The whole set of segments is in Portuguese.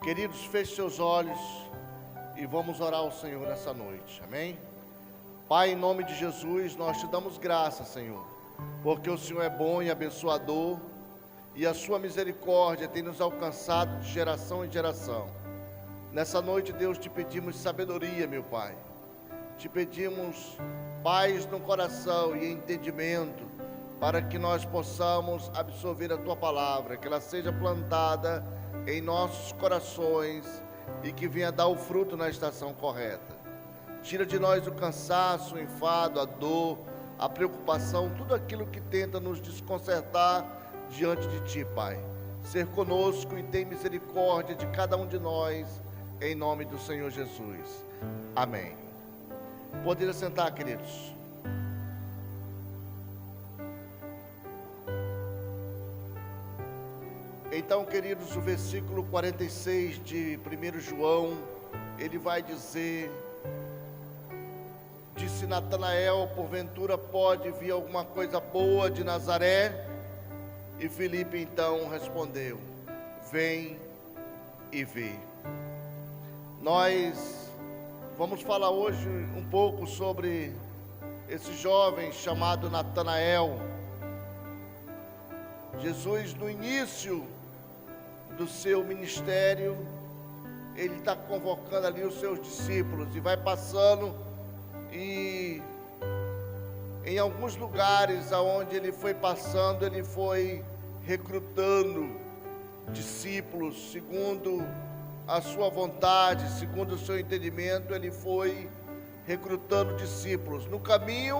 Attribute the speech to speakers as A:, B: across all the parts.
A: Queridos, feche seus olhos e vamos orar ao Senhor nessa noite, amém? Pai, em nome de Jesus, nós te damos graça, Senhor, porque o Senhor é bom e abençoador, e a sua misericórdia tem nos alcançado de geração em geração. Nessa noite, Deus, te pedimos sabedoria, meu Pai. Te pedimos paz no coração e entendimento, para que nós possamos absorver a Tua palavra, que ela seja plantada em nossos corações e que venha dar o fruto na estação correta. Tira de nós o cansaço, o enfado, a dor, a preocupação, tudo aquilo que tenta nos desconcertar diante de Ti, Pai. Ser conosco e ter misericórdia de cada um de nós, em nome do Senhor Jesus. Amém. Poderia sentar, queridos. Então, queridos, o versículo 46 de 1 João, ele vai dizer: disse Natanael, porventura pode vir alguma coisa boa de Nazaré? E Filipe então respondeu: vem e vê. Nós vamos falar hoje um pouco sobre esse jovem chamado Natanael. Jesus, no início do seu ministério, ele está convocando ali os seus discípulos e vai passando, e em alguns lugares aonde ele foi passando, ele foi recrutando discípulos segundo a sua vontade, segundo o seu entendimento. Ele foi recrutando discípulos. No caminho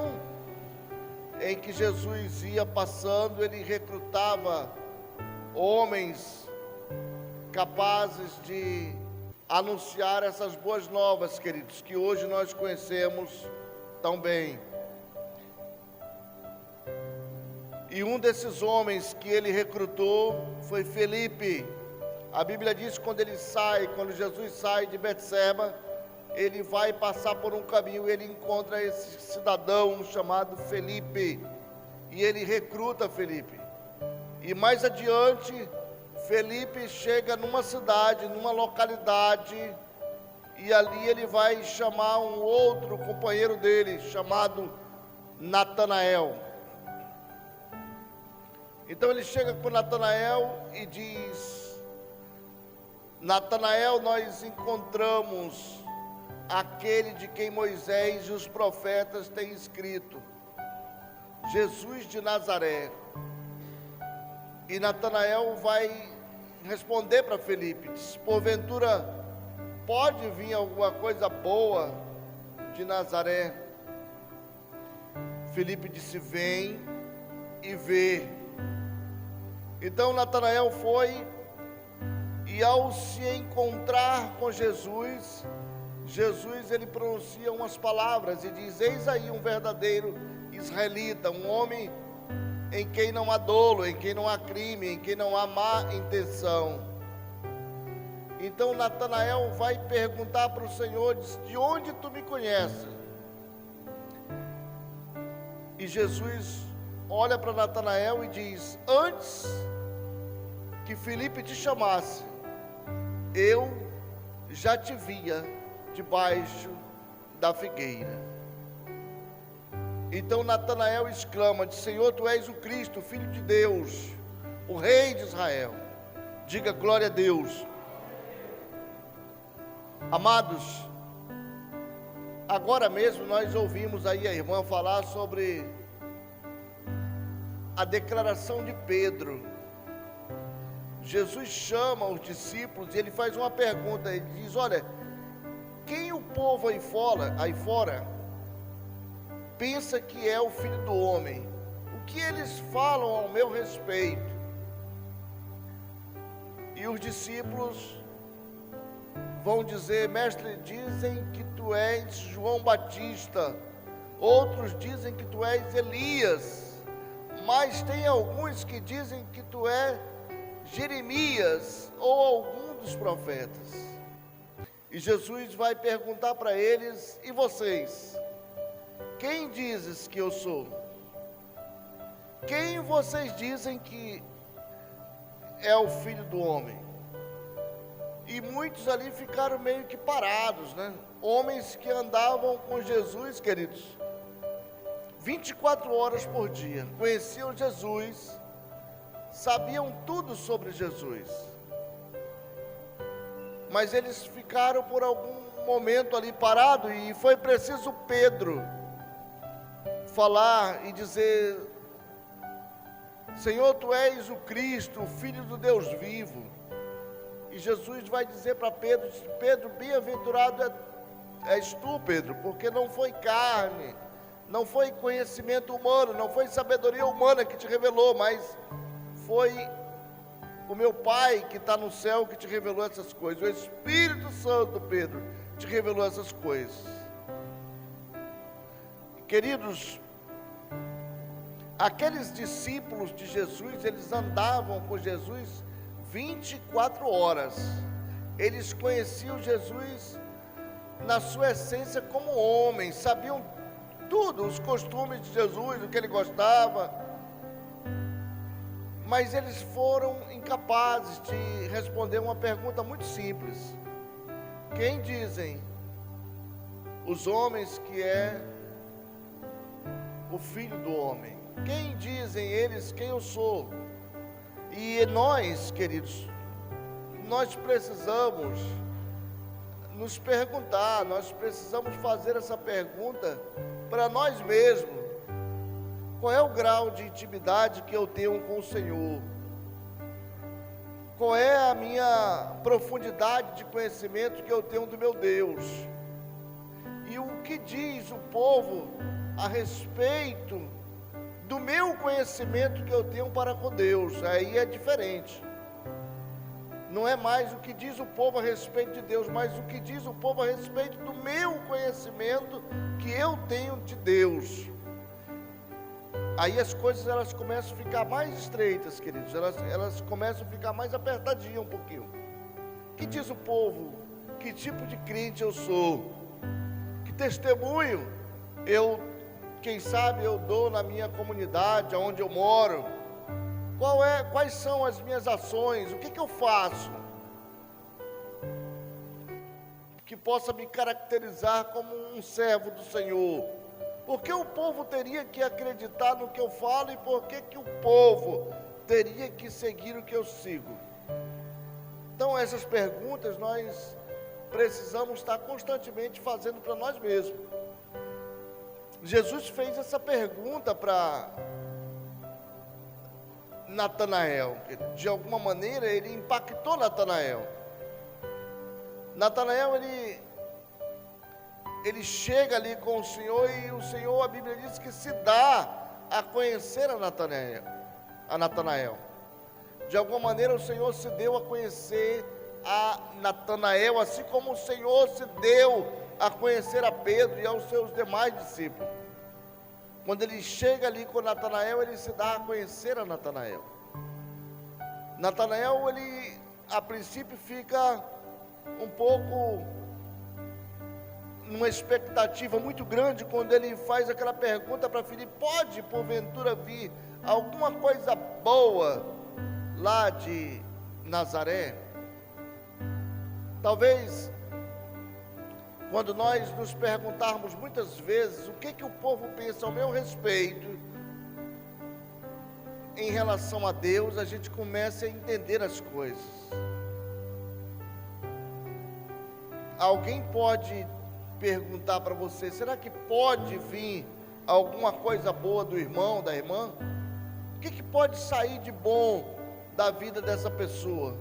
A: em que Jesus ia passando, ele recrutava homens capazes de anunciar essas boas novas, queridos, que hoje nós conhecemos tão bem. E um desses homens que ele recrutou foi Filipe. A Bíblia diz que quando Jesus sai de Betseba, ele vai passar por um caminho e ele encontra esse cidadão chamado Filipe, e ele recruta Filipe. E mais adiante, Filipe chega numa cidade, numa localidade, e ali ele vai chamar um outro companheiro dele, chamado Natanael. Então ele chega com Natanael e diz: Natanael, nós encontramos aquele de quem Moisés e os profetas têm escrito, Jesus de Nazaré. E Natanael vai responder para Filipe, diz: porventura pode vir alguma coisa boa de Nazaré? Filipe disse: vem e vê. Então Natanael foi, e ao se encontrar com Jesus, ele pronuncia umas palavras e diz: eis aí um verdadeiro israelita, um homem em quem não há dolo, em quem não há crime, em quem não há má intenção. Então Natanael vai perguntar para o Senhor, diz: de onde tu me conheces? E Jesus olha para Natanael e diz: antes que Filipe te chamasse, eu já te via debaixo da figueira. Então Natanael exclama: de Senhor, tu és o Cristo, Filho de Deus, o Rei de Israel. Diga glória a Deus. Amados, agora mesmo nós ouvimos aí a irmã falar sobre a declaração de Pedro. Jesus chama os discípulos e ele faz uma pergunta. Ele diz: olha, quem o povo aí fora pensa que é o Filho do Homem? O que eles falam ao meu respeito? E os discípulos vão dizer: mestre, dizem que tu és João Batista, outros dizem que tu és Elias, mas tem alguns que dizem que tu és Jeremias ou algum dos profetas. E Jesus vai perguntar para eles: e vocês? Quem dizes que eu sou? Quem vocês dizem que é o Filho do Homem? E muitos ali ficaram meio que parados, né? Homens que andavam com Jesus, queridos, 24 horas por dia, conheciam Jesus, sabiam tudo sobre Jesus, mas eles ficaram por algum momento ali parados, e foi preciso Pedro falar e dizer: Senhor, Tu és o Cristo, o Filho do Deus vivo. E Jesus vai dizer para Pedro: Pedro, bem-aventurado és tu, Pedro, porque não foi carne, não foi conhecimento humano, não foi sabedoria humana que te revelou, mas foi o meu Pai que está no céu que te revelou essas coisas. O Espírito Santo, Pedro, te revelou essas coisas. Queridos, aqueles discípulos de Jesus, eles andavam com Jesus 24 horas. Eles conheciam Jesus na sua essência como homem, sabiam tudo, os costumes de Jesus, o que ele gostava, mas eles foram incapazes de responder uma pergunta muito simples: quem dizem os homens que é o Filho do Homem? Quem dizem eles quem eu sou? E nós, queridos, nós precisamos nos perguntar, nós precisamos fazer essa pergunta para nós mesmos: qual é o grau de intimidade que eu tenho com o Senhor? Qual é a minha profundidade de conhecimento que eu tenho do meu Deus? E o que diz o povo a respeito do meu conhecimento que eu tenho para com Deus? Aí é diferente. Não é mais o que diz o povo a respeito de Deus, mas o que diz o povo a respeito do meu conhecimento que eu tenho de Deus. Aí as coisas, elas começam a ficar mais estreitas, queridos, elas começam a ficar mais apertadinhas um pouquinho. O que diz o povo? Que tipo de crente eu sou? Que testemunho quem sabe eu dou na minha comunidade, onde eu moro? Quais são as minhas ações? O que eu faço que possa me caracterizar como um servo do Senhor? Por que o povo teria que acreditar no que eu falo, e por que o povo teria que seguir o que eu sigo? Então essas perguntas nós precisamos estar constantemente fazendo para nós mesmos. Jesus fez essa pergunta para Natanael, que de alguma maneira ele impactou Natanael. Natanael, ele chega ali com o Senhor, e o Senhor, a Bíblia diz que se dá a conhecer a Natanael. De alguma maneira o Senhor se deu a conhecer a Natanael, assim como o Senhor se deu a conhecer a Pedro e aos seus demais discípulos. Quando ele chega ali com Natanael, ele se dá a conhecer a Natanael. Natanael, ele a princípio fica um pouco numa expectativa muito grande quando ele faz aquela pergunta para Filipe: pode porventura vir alguma coisa boa lá de Nazaré? Talvez, quando nós nos perguntarmos muitas vezes o que o povo pensa ao meu respeito em relação a Deus, a gente começa a entender as coisas. Alguém pode perguntar para você: será que pode vir alguma coisa boa do irmão, da irmã? O que pode sair de bom da vida dessa pessoa?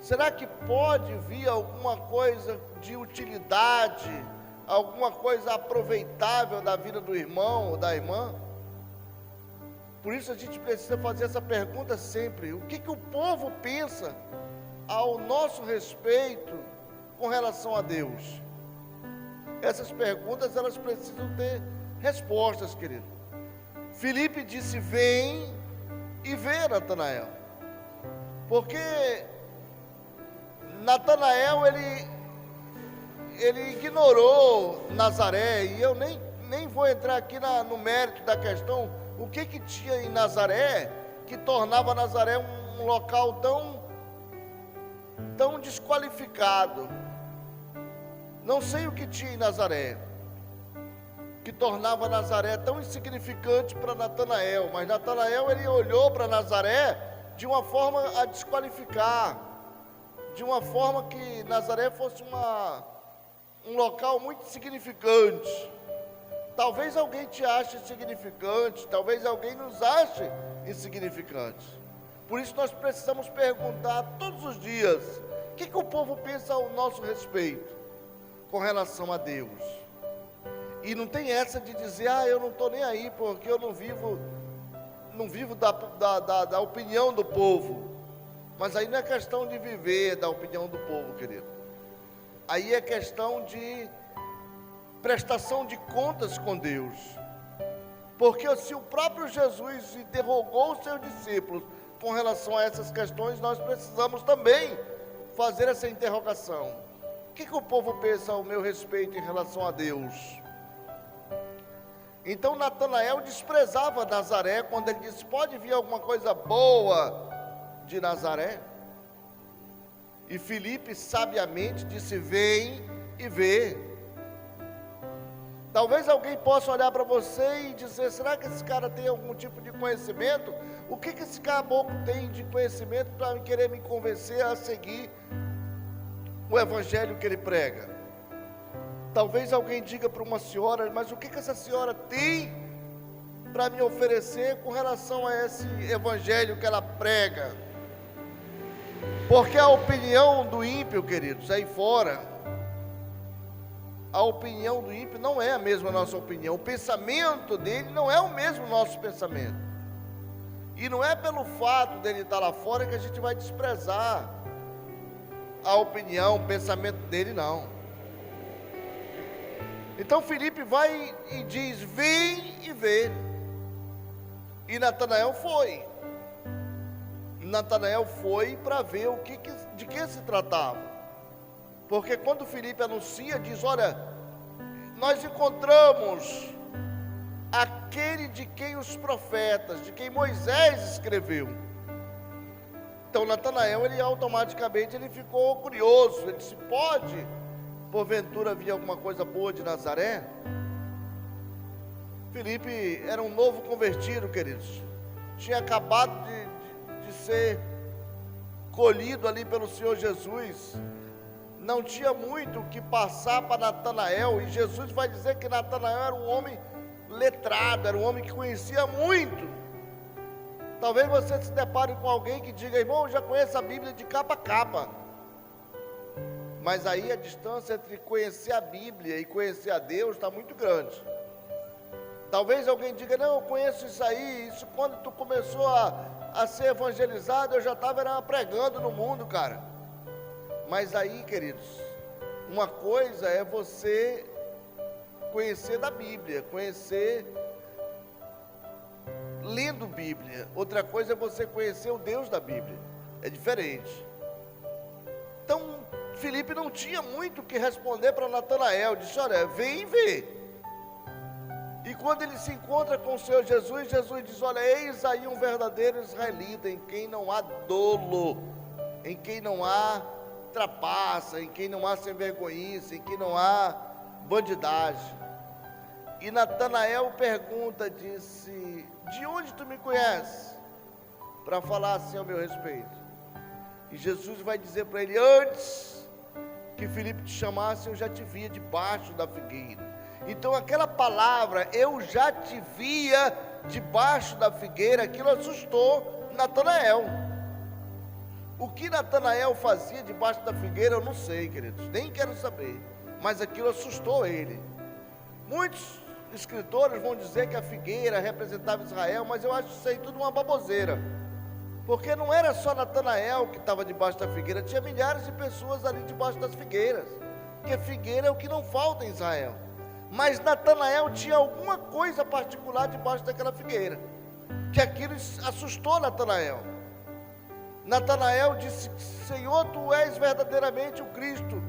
A: Será que pode vir alguma coisa de utilidade, alguma coisa aproveitável da vida do irmão ou da irmã? Por isso a gente precisa fazer essa pergunta sempre: o que o povo pensa ao nosso respeito com relação a Deus? Essas perguntas, elas precisam ter respostas, querido. Filipe disse: vem e vê Natanael. Porque Natanael, ele ignorou Nazaré, e eu nem vou entrar aqui no mérito da questão, o que tinha em Nazaré que tornava Nazaré um local tão tão desqualificado. Não sei o que tinha em Nazaré, que tornava Nazaré tão insignificante para Natanael, mas Natanael ele olhou para Nazaré de uma forma a desqualificar, de uma forma que Nazaré fosse um local muito insignificante. Talvez alguém te ache insignificante, talvez alguém nos ache insignificantes. Por isso nós precisamos perguntar todos os dias, o que o povo pensa ao nosso respeito, com relação a Deus. E não tem essa de dizer, eu não estou nem aí, porque eu não vivo da opinião do povo. Mas aí não é questão de viver da opinião do povo, querido. Aí é questão de prestação de contas com Deus. Porque se o próprio Jesus interrogou os seus discípulos com relação a essas questões, nós precisamos também fazer essa interrogação. O que o povo pensa ao meu respeito em relação a Deus? Então Natanael desprezava Nazaré quando ele disse, pode vir alguma coisa boa de Nazaré? E Filipe sabiamente disse, vem e vê. Talvez alguém possa olhar para você e dizer, será que esse cara tem algum tipo de conhecimento? O que esse caboclo tem de conhecimento para querer me convencer a seguir o evangelho que ele prega? Talvez alguém diga para uma senhora, mas o que essa senhora tem para me oferecer com relação a esse evangelho que ela prega? Porque a opinião do ímpio, queridos, aí fora, a opinião do ímpio não é a mesma nossa opinião, o pensamento dele não é o mesmo nosso pensamento, e não é pelo fato dele estar lá fora que a gente vai desprezar a opinião, o pensamento dele, não. Então Filipe vai e diz, vem e vê. E Natanael foi. Natanael foi para ver de que se tratava. Porque quando Filipe anuncia, diz, olha, nós encontramos aquele de quem os profetas, de quem Moisés escreveu. Então Natanael, ele automaticamente ficou curioso, ele disse, pode porventura vir alguma coisa boa de Nazaré? Filipe era um novo convertido, queridos, tinha acabado de ser colhido ali pelo Senhor Jesus, não tinha muito o que passar para Natanael, e Jesus vai dizer que Natanael era um homem letrado, era um homem que conhecia muito. Talvez você se depare com alguém que diga, irmão, eu já conheço a Bíblia de capa a capa. Mas aí a distância entre conhecer a Bíblia e conhecer a Deus está muito grande. Talvez alguém diga, não, eu conheço isso aí, isso quando tu começou a ser evangelizado, eu já estava pregando no mundo, cara. Mas aí, queridos, uma coisa é você conhecer da Bíblia, conhecer lendo Bíblia. Outra coisa é você conhecer o Deus da Bíblia, é diferente. Então, Filipe não tinha muito o que responder para Natanael, disse, olha, vem e vê. E quando ele se encontra com o Senhor Jesus, Jesus diz, olha, eis aí um verdadeiro israelita, em quem não há dolo, em quem não há trapaça, em quem não há sem vergonhice, em quem não há bandidagem. E Natanael pergunta, disse, de onde tu me conheces? Para falar assim ao meu respeito. E Jesus vai dizer para ele, antes que Filipe te chamasse, eu já te via debaixo da figueira. Então aquela palavra, eu já te via debaixo da figueira, aquilo assustou Natanael. O que Natanael fazia debaixo da figueira, eu não sei, queridos, nem quero saber, mas aquilo assustou ele. Muitos escritores vão dizer que a figueira representava Israel, mas eu acho isso aí tudo uma baboseira. Porque não era só Natanael que estava debaixo da figueira, tinha milhares de pessoas ali debaixo das figueiras, porque figueira é o que não falta em Israel. Mas Natanael tinha alguma coisa particular debaixo daquela figueira, que aquilo assustou Natanael. Natanael disse, Senhor, tu és verdadeiramente o Cristo,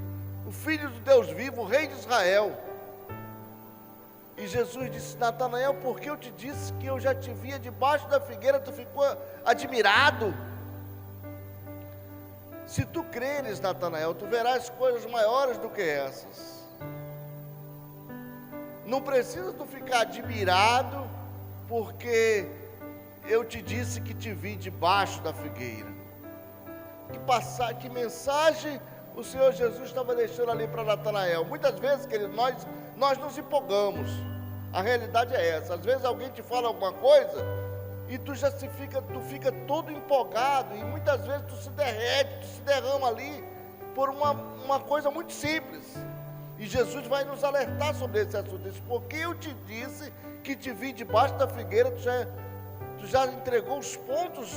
A: o Filho do Deus vivo, o Rei de Israel. E Jesus disse, Natanael, porque eu te disse que eu já te via debaixo da figueira, tu ficou admirado? Se tu creres, Natanael, tu verás coisas maiores do que essas. Não precisa tu ficar admirado, porque eu te disse que te vi debaixo da figueira. Que mensagem o Senhor Jesus estava deixando ali para Natanael? Muitas vezes, querido, nós nos empolgamos. A realidade é essa. Às vezes alguém te fala alguma coisa e tu fica todo empolgado, e muitas vezes tu se derrete, tu se derrama ali por uma coisa muito simples. E Jesus vai nos alertar sobre esse assunto. Diz: porque eu te disse que te vi debaixo da figueira, tu já entregou os pontos.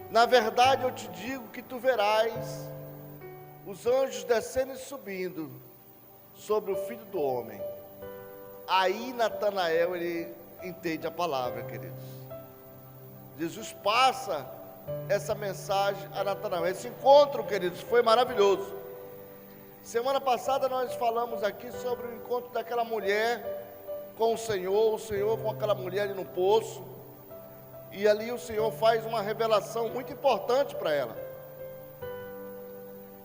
A: Na verdade, eu te digo que tu verás os anjos descendo e subindo sobre o Filho do Homem. Aí Natanael, ele entende a palavra, queridos. Jesus passa essa mensagem a Natanael. Esse encontro, queridos, foi maravilhoso. Semana passada nós falamos aqui sobre o encontro daquela mulher com o Senhor com aquela mulher ali no poço. E ali o Senhor faz uma revelação muito importante para ela.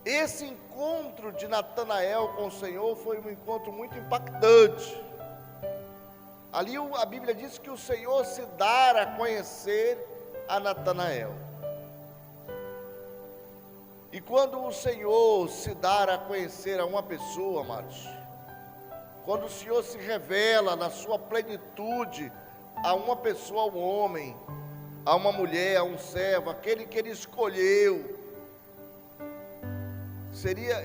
A: Esse encontro de Natanael com o Senhor foi um encontro muito impactante. Ali a Bíblia diz que o Senhor se dá a conhecer a Natanael. E quando o Senhor se dá a conhecer a uma pessoa, amados, quando o Senhor se revela na sua plenitude a uma pessoa, a um homem, a uma mulher, a um servo, aquele que ele escolheu,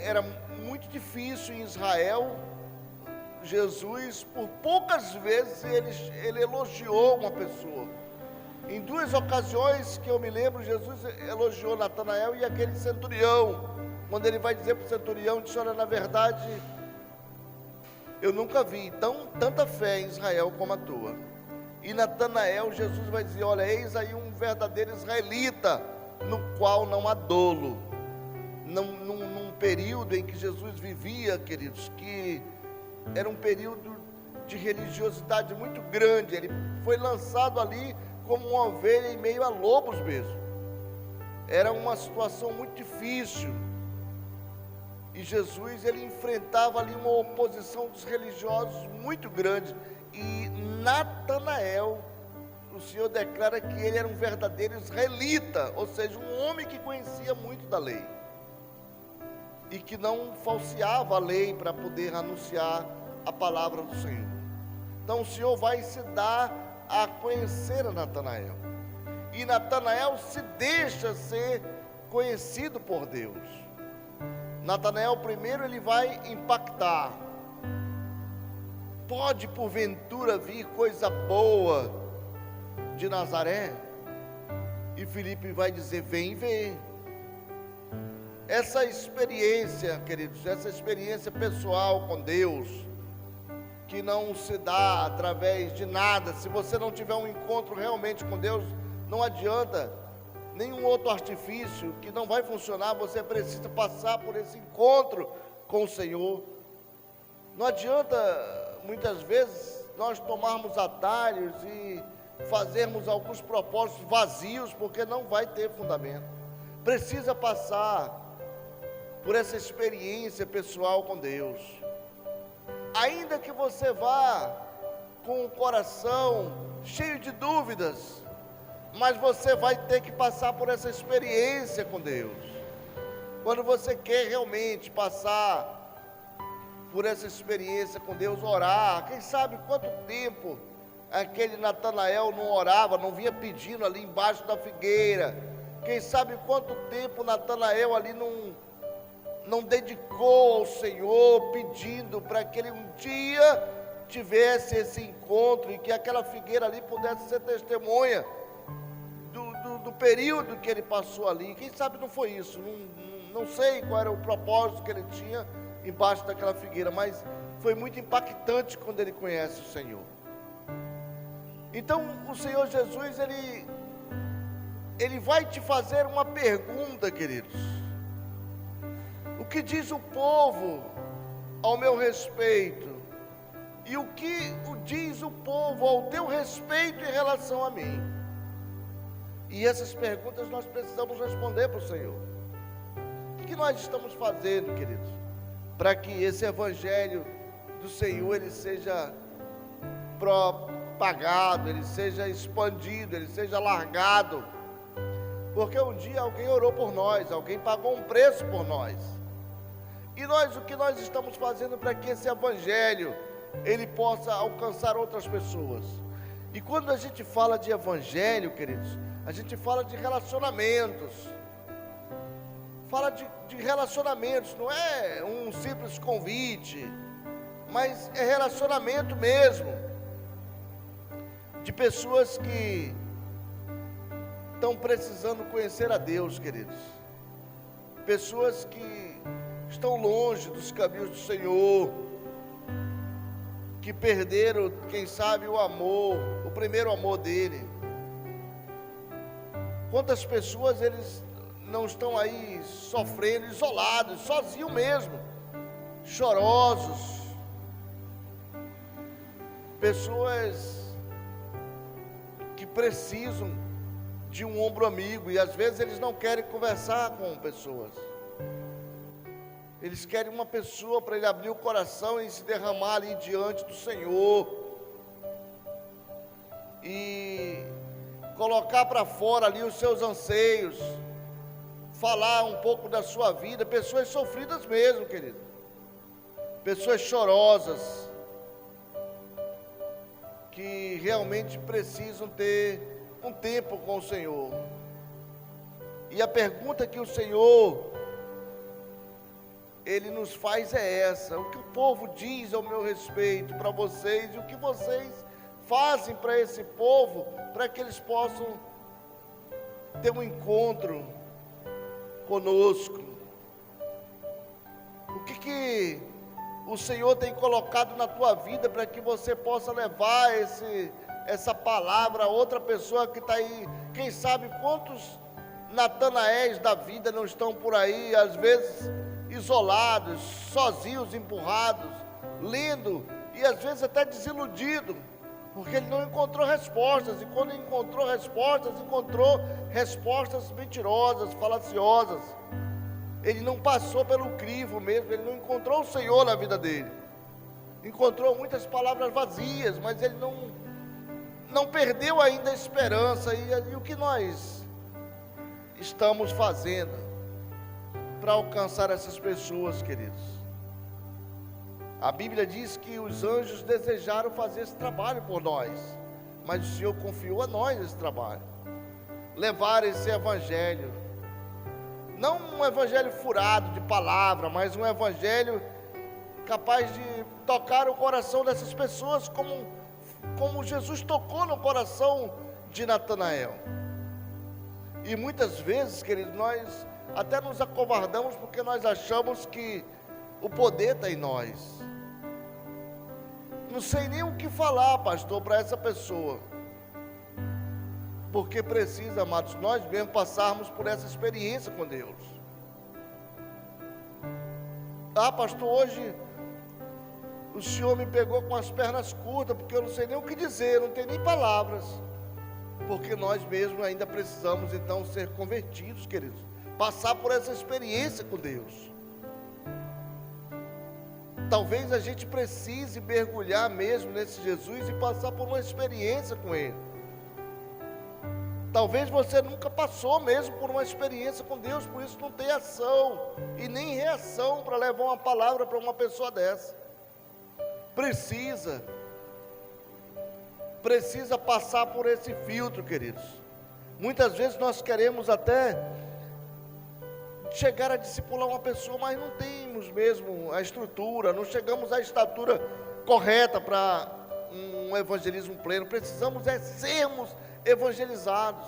A: era muito difícil em Israel. Jesus, por poucas vezes, ele elogiou uma pessoa. Em duas ocasiões que eu me lembro, Jesus elogiou Natanael e aquele centurião, quando ele vai dizer para o centurião, diz: olha, na verdade, eu nunca vi tanta fé em Israel como a tua. E Natanael, Jesus vai dizer: olha, eis aí um verdadeiro israelita, no qual não há dolo. Num período em que Jesus vivia, queridos, que era um período de religiosidade muito grande. Ele foi lançado ali como uma ovelha em meio a lobos mesmo. Era uma situação muito difícil. E Jesus, ele enfrentava ali uma oposição dos religiosos muito grande. E Natanael, o Senhor declara que ele era um verdadeiro israelita, ou seja, um homem que conhecia muito da lei e que não falseava a lei para poder anunciar a palavra do Senhor. Então o Senhor vai se dar a conhecer a Natanael, e Natanael se deixa ser conhecido por Deus. Natanael primeiro ele vai impactar. Pode porventura vir coisa boa de Nazaré? E Filipe vai dizer: vem ver. Essa experiência, queridos, essa experiência pessoal com Deus, que não se dá através de nada. Se você não tiver um encontro realmente com Deus, não adianta nenhum outro artifício, que não vai funcionar. Você precisa passar por esse encontro com o Senhor. Não adianta, muitas vezes, nós tomarmos atalhos e fazermos alguns propósitos vazios, porque não vai ter fundamento. Precisa passar por essa experiência pessoal com Deus. Ainda que você vá com o coração cheio de dúvidas, mas você vai ter que passar por essa experiência com Deus. Quando você quer realmente passar por essa experiência com Deus, orar, quem sabe quanto tempo aquele Natanael não orava, não vinha pedindo ali embaixo da figueira. Quem sabe quanto tempo Natanael ali não dedicou ao Senhor, pedindo para que ele um dia tivesse esse encontro, e que aquela figueira ali pudesse ser testemunha do período que ele passou ali. Quem sabe não foi isso, não sei qual era o propósito que ele tinha embaixo daquela figueira, mas foi muito impactante quando ele conhece o Senhor. Então o Senhor Jesus, ele vai te fazer uma pergunta, queridos: o que diz o povo ao meu respeito? E o que diz o povo ao teu respeito em relação a mim? E essas perguntas nós precisamos responder para o Senhor. O que nós estamos fazendo, queridos, para que esse evangelho do Senhor ele seja propagado, ele seja expandido, ele seja largado? Porque um dia alguém orou por nós, alguém pagou um preço por nós. E nós, o que nós estamos fazendo para que esse evangelho ele possa alcançar outras pessoas? E quando a gente fala de evangelho, queridos, a gente fala de relacionamentos. Fala de relacionamentos, não é um simples convite, mas é relacionamento mesmo. De pessoas que estão precisando conhecer a Deus, queridos. Pessoas que estão longe dos caminhos do Senhor, que perderam, quem sabe, o amor, o primeiro amor dele. Quantas pessoas eles não estão aí sofrendo, isolados, sozinhos mesmo, chorosos. Pessoas que precisam de um ombro amigo, e às vezes eles não querem conversar com pessoas. Eles querem uma pessoa para ele abrir o coração e se derramar ali diante do Senhor. E colocar para fora ali os seus anseios. Falar um pouco da sua vida. Pessoas sofridas mesmo, querido. Pessoas chorosas. Que realmente precisam ter um tempo com o Senhor. E a pergunta que o Senhor Ele nos faz é essa: o que o povo diz ao meu respeito para vocês, e o que vocês fazem para esse povo, para que eles possam ter um encontro conosco? O que o Senhor tem colocado na tua vida para que você possa levar essa palavra a outra pessoa que está aí? Quem sabe quantos Natanaéis da vida não estão por aí, às vezes isolados, sozinhos, empurrados, lendo, e às vezes até desiludido, porque ele não encontrou respostas, e quando encontrou respostas mentirosas, falaciosas. Ele não passou pelo crivo mesmo, ele não encontrou o Senhor na vida dele. Encontrou muitas palavras vazias, mas ele não perdeu ainda a esperança. E o que nós estamos fazendo para alcançar essas pessoas, queridos? A Bíblia diz que os anjos desejaram fazer esse trabalho por nós, mas o Senhor confiou a nós esse trabalho. Levar esse evangelho, não um evangelho furado de palavra, mas um evangelho capaz de tocar o coração dessas pessoas, como Jesus tocou no coração de Natanael. E muitas vezes, queridos, nós até nos acovardamos porque nós achamos que o poder está em nós. Não sei nem o que falar, pastor, para essa pessoa, porque precisa, amados, nós mesmos passarmos por essa experiência com Deus. Ah, pastor, hoje o Senhor me pegou com as pernas curtas, porque eu não sei nem o que dizer, não tenho nem palavras. Porque nós mesmos ainda precisamos então ser convertidos, queridos, passar por essa experiência com Deus. Talvez a gente precise mergulhar mesmo nesse Jesus e passar por uma experiência com Ele. Talvez você nunca passou mesmo por uma experiência com Deus, por isso não tem ação e nem reação para levar uma palavra para uma pessoa dessa. Precisa passar por esse filtro, queridos. Muitas vezes nós queremos até chegar a discipular uma pessoa, mas não temos mesmo a estrutura, não chegamos à estatura correta para um evangelismo pleno. Precisamos sermos evangelizados.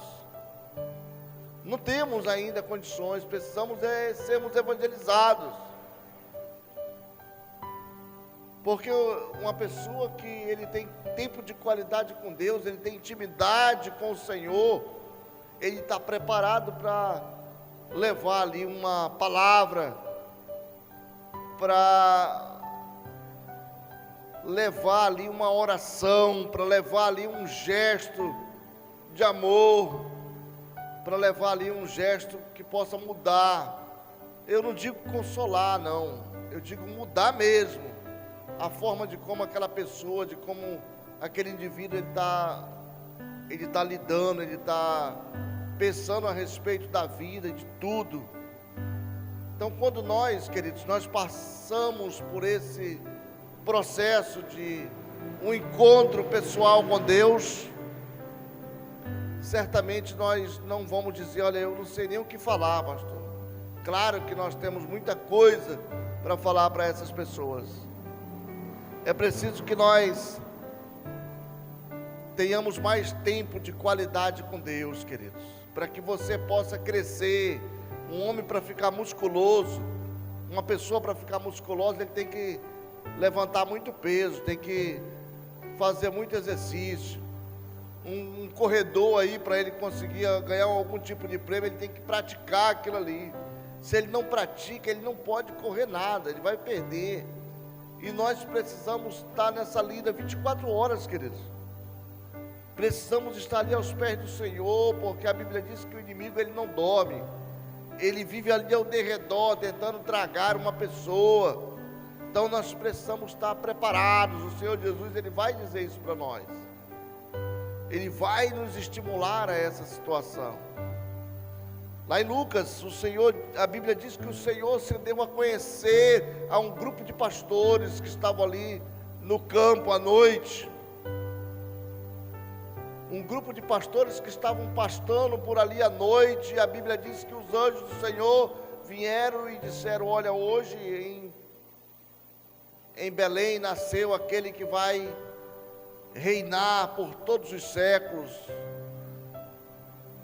A: Não temos ainda condições, precisamos sermos evangelizados. Porque uma pessoa que ele tem tempo de qualidade com Deus, ele tem intimidade com o Senhor, ele está preparado para levar ali uma palavra, para levar ali uma oração, para levar ali um gesto de amor, para levar ali um gesto que possa mudar. Eu não digo consolar, não, eu digo mudar mesmo a forma de como aquela pessoa, de como aquele indivíduo ele tá lidando, ele está pensando a respeito da vida, de tudo. Então, quando nós, queridos, nós passamos por esse processo de um encontro pessoal com Deus, certamente nós não vamos dizer, olha, eu não sei nem o que falar, pastor. Claro que nós temos muita coisa para falar para essas pessoas. É preciso que nós tenhamos mais tempo de qualidade com Deus, queridos, para que você possa crescer. Um homem, para ficar musculoso, uma pessoa para ficar musculosa, ele tem que levantar muito peso, tem que fazer muito exercício. Um corredor aí, para ele conseguir ganhar algum tipo de prêmio, ele tem que praticar aquilo ali. Se ele não pratica, ele não pode correr nada, ele vai perder. E nós precisamos estar nessa lida 24 horas, queridos. Precisamos estar ali aos pés do Senhor, porque a Bíblia diz que o inimigo, ele não dorme. Ele vive ali ao derredor, tentando tragar uma pessoa. Então nós precisamos estar preparados. O Senhor Jesus, ele vai dizer isso para nós. Ele vai nos estimular a essa situação. Lá em Lucas, a Bíblia diz que o Senhor se deu a conhecer a um grupo de pastores que estavam ali no campo à noite. Um grupo de pastores que estavam pastando por ali à noite, e a Bíblia diz que os anjos do Senhor vieram e disseram, olha, hoje em Belém nasceu aquele que vai reinar por todos os séculos.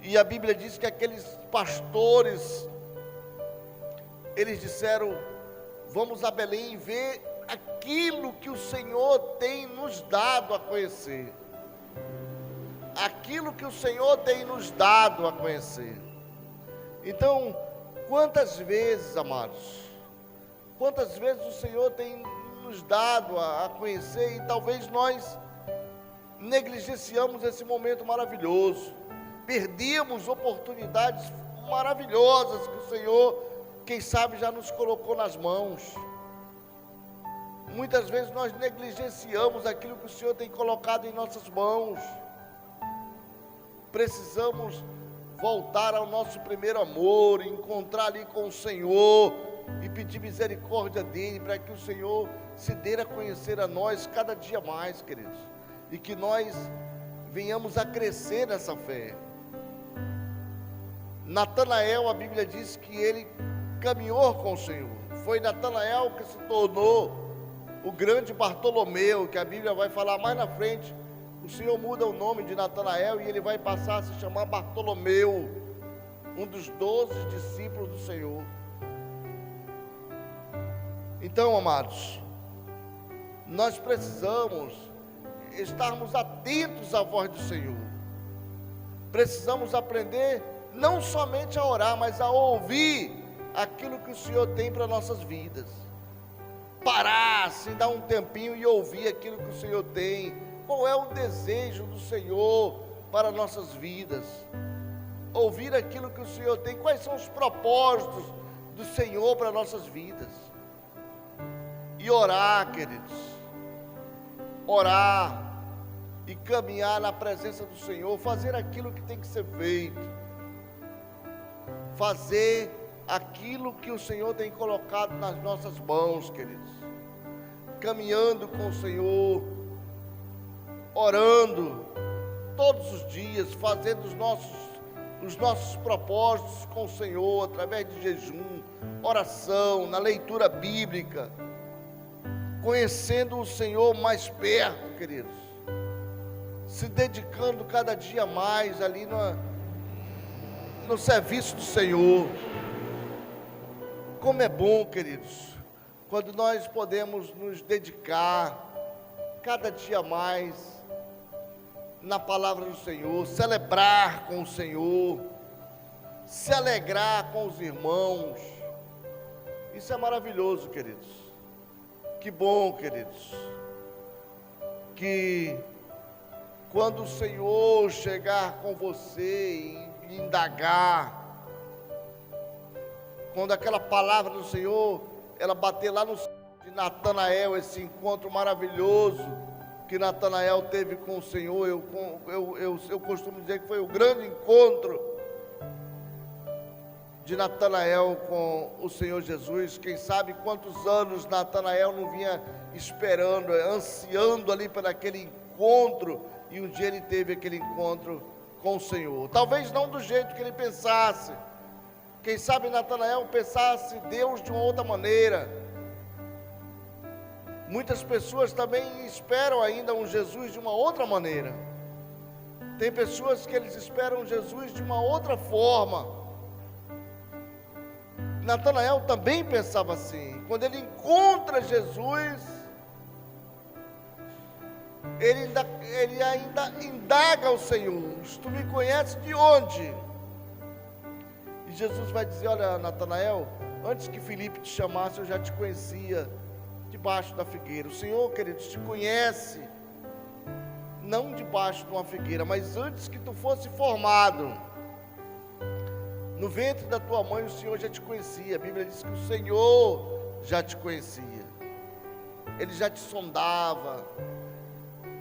A: E a Bíblia diz que aqueles pastores, eles disseram, vamos a Belém ver aquilo que o Senhor tem nos dado a conhecer. Aquilo que o Senhor tem nos dado a conhecer. Então, quantas vezes, amados, quantas vezes o Senhor tem nos dado a conhecer, e talvez nós negligenciamos esse momento maravilhoso, perdemos oportunidades maravilhosas que o Senhor, quem sabe, já nos colocou nas mãos. Muitas vezes nós negligenciamos aquilo que o Senhor tem colocado em nossas mãos. Precisamos voltar ao nosso primeiro amor, encontrar ali com o Senhor e pedir misericórdia dEle, para que o Senhor se dê a conhecer a nós cada dia mais, queridos, e que nós venhamos a crescer nessa fé. Natanael, a Bíblia diz que ele caminhou com o Senhor. Foi Natanael que se tornou o grande Bartolomeu, que a Bíblia vai falar mais na frente. O Senhor muda o nome de Natanael e ele vai passar a se chamar Bartolomeu, um dos 12 discípulos do Senhor. Então, amados, nós precisamos estarmos atentos à voz do Senhor. Precisamos aprender não somente a orar, mas a ouvir aquilo que o Senhor tem para nossas vidas. Parar, se dar um tempinho e ouvir aquilo que o Senhor tem. Qual é o desejo do Senhor para nossas vidas? Ouvir aquilo que o Senhor tem. Quais são os propósitos do Senhor para nossas vidas? E orar, queridos. Orar e caminhar na presença do Senhor. Fazer aquilo que tem que ser feito. Fazer aquilo que o Senhor tem colocado nas nossas mãos, queridos. Caminhando com o Senhor, orando todos os dias, fazendo os nossos propósitos com o Senhor, através de jejum, oração, na leitura bíblica, conhecendo o Senhor mais perto, queridos, se dedicando cada dia mais ali no serviço do Senhor. Como é bom, queridos, quando nós podemos nos dedicar cada dia mais na palavra do Senhor, celebrar com o Senhor, se alegrar com os irmãos. Isso é maravilhoso, queridos. Que bom, queridos, que quando o Senhor chegar com você de indagar. Quando aquela palavra do Senhor, ela bater lá no de Natanael, esse encontro maravilhoso que Natanael teve com o Senhor, eu costumo dizer que foi o grande encontro de Natanael com o Senhor Jesus. Quem sabe quantos anos Natanael não vinha esperando, ansiando ali para aquele encontro, e um dia ele teve aquele encontro com o Senhor. Talvez não do jeito que ele pensasse. Quem sabe Natanael pensasse Deus de uma outra maneira. Muitas pessoas também esperam ainda um Jesus de uma outra maneira. Tem pessoas que eles esperam Jesus de uma outra forma. Natanael também pensava assim. Quando ele encontra Jesus, ele ainda indaga ao Senhor: tu me conheces de onde? E Jesus vai dizer: olha, Natanael, antes que Filipe te chamasse, eu já te conhecia debaixo da figueira. O Senhor, queridos, te conhece, não debaixo de uma figueira, mas antes que tu fosse formado no ventre da tua mãe, o Senhor já te conhecia. A Bíblia diz que o Senhor já te conhecia. Ele já te sondava.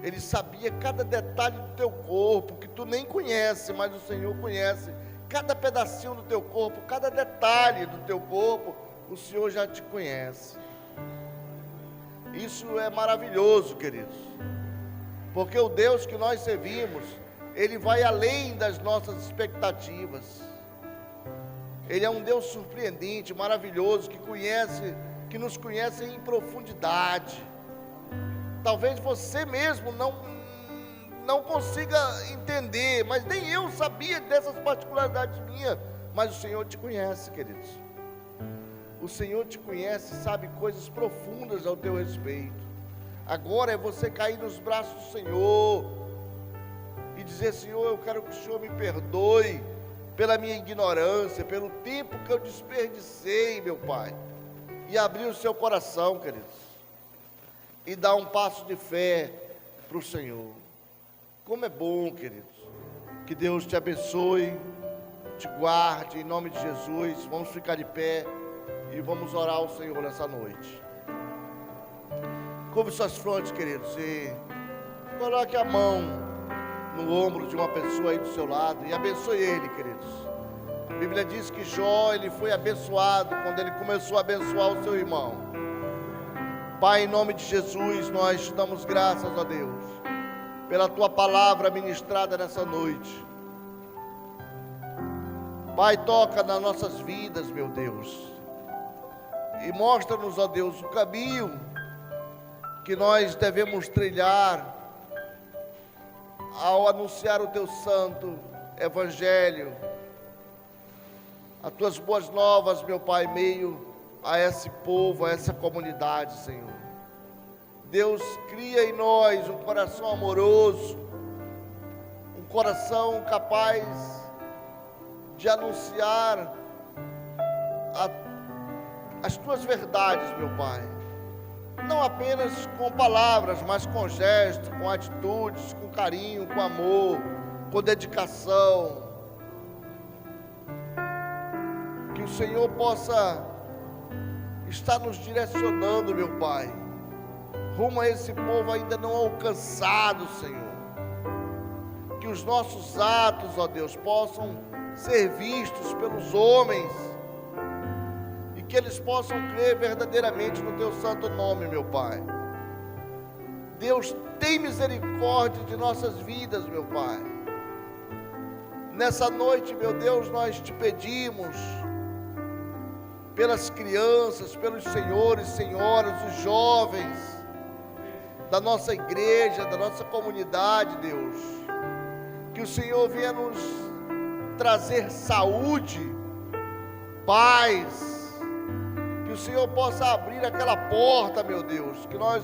A: Ele sabia cada detalhe do teu corpo, que tu nem conhece, mas o Senhor conhece. Cada pedacinho do teu corpo, cada detalhe do teu corpo, o Senhor já te conhece. Isso é maravilhoso, queridos. Porque o Deus que nós servimos, Ele vai além das nossas expectativas. Ele é um Deus surpreendente, maravilhoso, que nos conhece em profundidade. Talvez você mesmo não consiga entender, mas nem eu sabia dessas particularidades minhas, mas o Senhor te conhece, queridos. O Senhor te conhece, sabe coisas profundas ao teu respeito. Agora é você cair nos braços do Senhor e dizer: Senhor, eu quero que o Senhor me perdoe pela minha ignorância, pelo tempo que eu desperdicei, meu Pai, e abrir o seu coração, queridos, e dar um passo de fé para o Senhor. Como é bom, queridos, que Deus te abençoe, te guarde, em nome de Jesus. Vamos ficar de pé e vamos orar ao Senhor nessa noite. Curve suas frontes, queridos, e coloque a mão no ombro de uma pessoa aí do seu lado e abençoe ele, queridos. A Bíblia diz que Jó, ele foi abençoado quando ele começou a abençoar o seu irmão. Pai, em nome de Jesus, nós te damos graças a Deus pela tua palavra ministrada nessa noite. Pai, toca nas nossas vidas, meu Deus, e mostra-nos, ó Deus, o caminho que nós devemos trilhar ao anunciar o teu santo evangelho, as tuas boas novas, meu Pai, meio a esse povo, a essa comunidade, Senhor. Deus, cria em nós um coração amoroso, um coração capaz de anunciar as tuas verdades, meu Pai, não apenas com palavras, mas com gestos, com atitudes, com carinho, com amor, com dedicação. Que o Senhor possa estar nos direcionando, meu Pai, rumo a esse povo ainda não alcançado, Senhor. Que os nossos atos, ó Deus, possam ser vistos pelos homens e que eles possam crer verdadeiramente no teu santo nome, meu Pai. Deus, tem misericórdia de nossas vidas, meu Pai. Nessa noite, meu Deus, nós te pedimos pelas crianças, pelos senhores, senhoras, os jovens da nossa igreja, da nossa comunidade, Deus, que o Senhor venha nos trazer saúde, paz, que o Senhor possa abrir aquela porta, meu Deus, que nós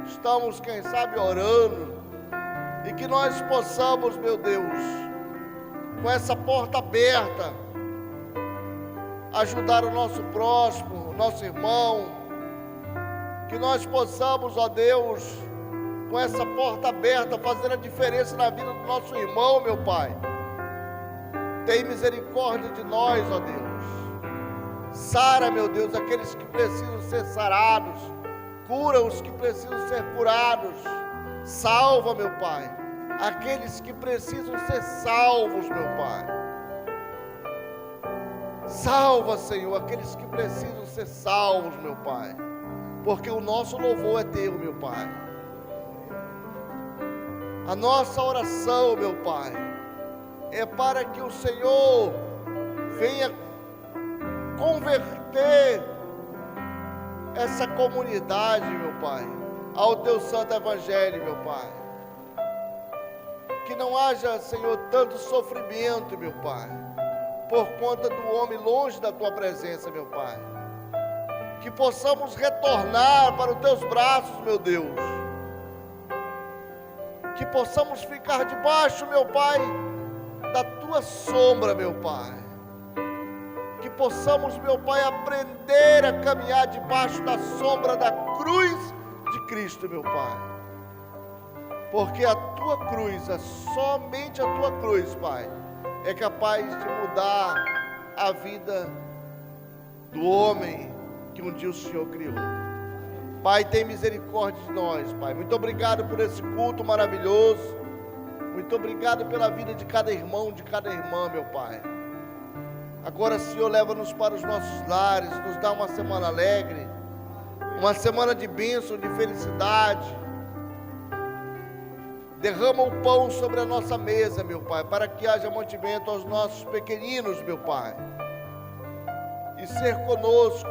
A: estamos, quem sabe, orando, e que nós possamos, meu Deus, com essa porta aberta, ajudar o nosso próximo, o nosso irmão, que nós possamos, ó Deus, com essa porta aberta, fazer a diferença na vida do nosso irmão, meu Pai, Tem misericórdia de nós, ó Deus. Sara, meu Deus, aqueles que precisam ser sarados. Cura os que precisam ser curados. Salva, meu Pai, aqueles que precisam ser salvos, meu Pai. Salva, Senhor, aqueles que precisam ser salvos, meu Pai. Porque o nosso louvor é Teu, meu Pai. A nossa oração, meu Pai, é para que o Senhor venha converter essa comunidade, meu Pai, ao Teu santo evangelho, meu Pai. Que não haja, Senhor, tanto sofrimento, meu Pai, por conta do homem longe da Tua presença, meu Pai. Que possamos retornar para os Teus braços, meu Deus. Que possamos ficar debaixo, meu Pai, da Tua sombra, meu Pai. Que possamos, meu Pai, aprender a caminhar debaixo da sombra da cruz de Cristo, meu Pai. Porque a Tua cruz, somente a Tua cruz, Pai, é capaz de mudar a vida do homem que um dia o Senhor criou. Pai, tem misericórdia de nós, Pai. Muito obrigado por esse culto maravilhoso. Muito obrigado pela vida de cada irmão, de cada irmã, meu Pai. Agora, Senhor, leva-nos para os nossos lares, nos dá uma semana alegre, uma semana de bênção, de felicidade. Derrama o pão sobre a nossa mesa, meu Pai, para que haja mantimento aos nossos pequeninos, meu Pai. E ser conosco.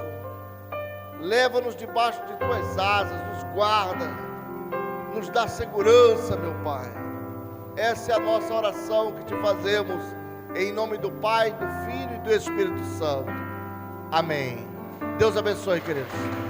A: Leva-nos debaixo de Tuas asas, nos guarda, nos dá segurança, meu Pai. Essa é a nossa oração que Te fazemos, em nome do Pai, do Filho e do Espírito Santo. Amém. Deus abençoe, queridos.